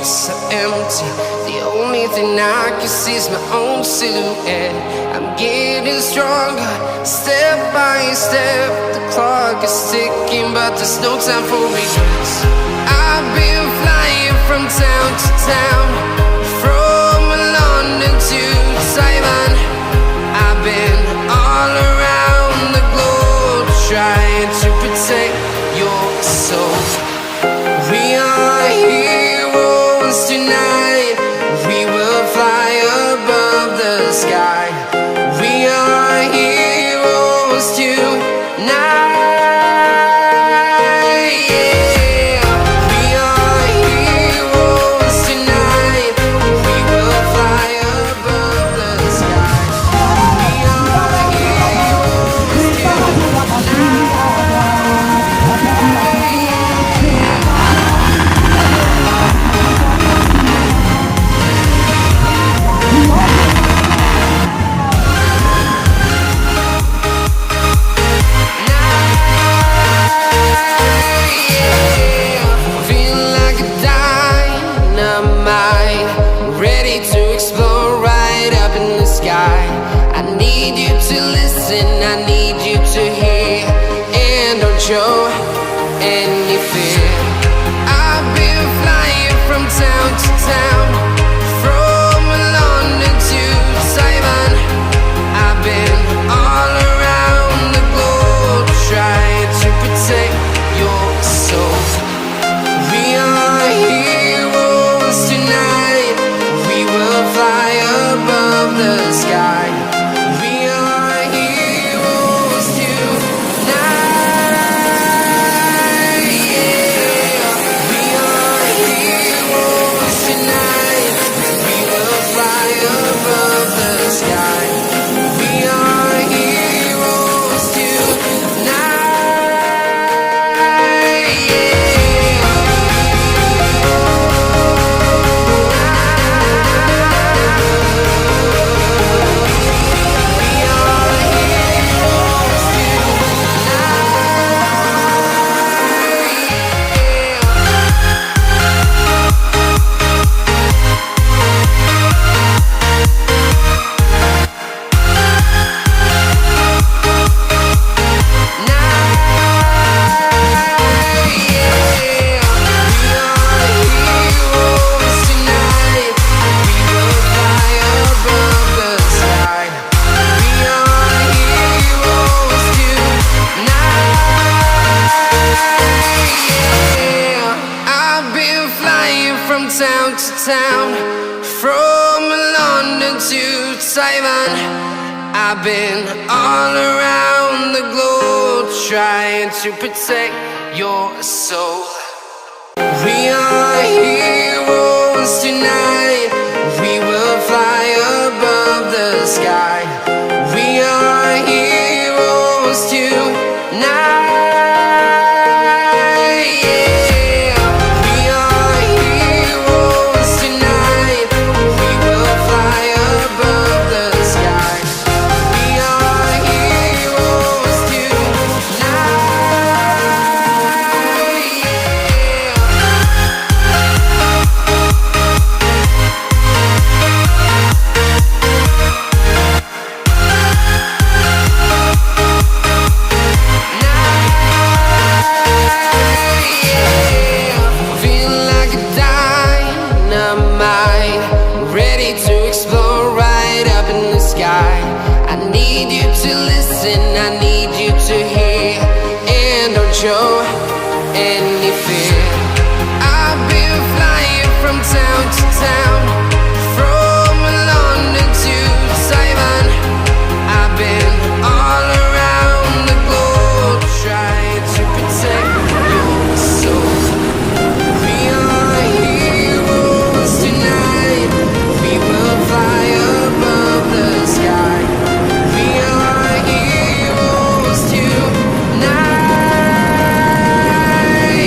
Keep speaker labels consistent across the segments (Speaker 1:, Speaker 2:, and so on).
Speaker 1: so empty. The only thing I can see is my own silhouette. I'm getting stronger, step by step. The clock is ticking, but there's no time for regrets. I've been flying from town to town, from London to Taiwan. I've been all around the globe, trying to protect your soul. We are heroes tonight. We will fly above the sky. We are heroes tonight. Yeah. We are heroes tonight. We will fly above the sky. We are heroes tonight. I need you to listen, I need you to hear, and don't show any fear. I've been flying from town to town, from London to Taiwan. I've been all around the globe, trying to protect your soul. We are heroes tonight. We will fly above the sky. We are heroes tonight. Yeah. We are heroes tonight. We will fly above the sky. We are heroes tonight. Yeah. Town to town, from London to Taiwan. I've been all around the globe, trying to protect your soul. We are heroes tonight. We will fly above the sky. We are heroes tonight. I need you to listen, I need you to hear, and don't show any fear. I've been flying from town to town, from London to Taiwan. I've been all around the globe, trying to protect your soul. We are heroes tonight. We will fly above the sky. We are heroes tonight.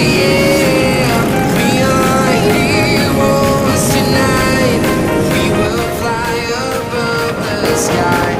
Speaker 1: Yeah. We are heroes tonight. We will fly above the sky.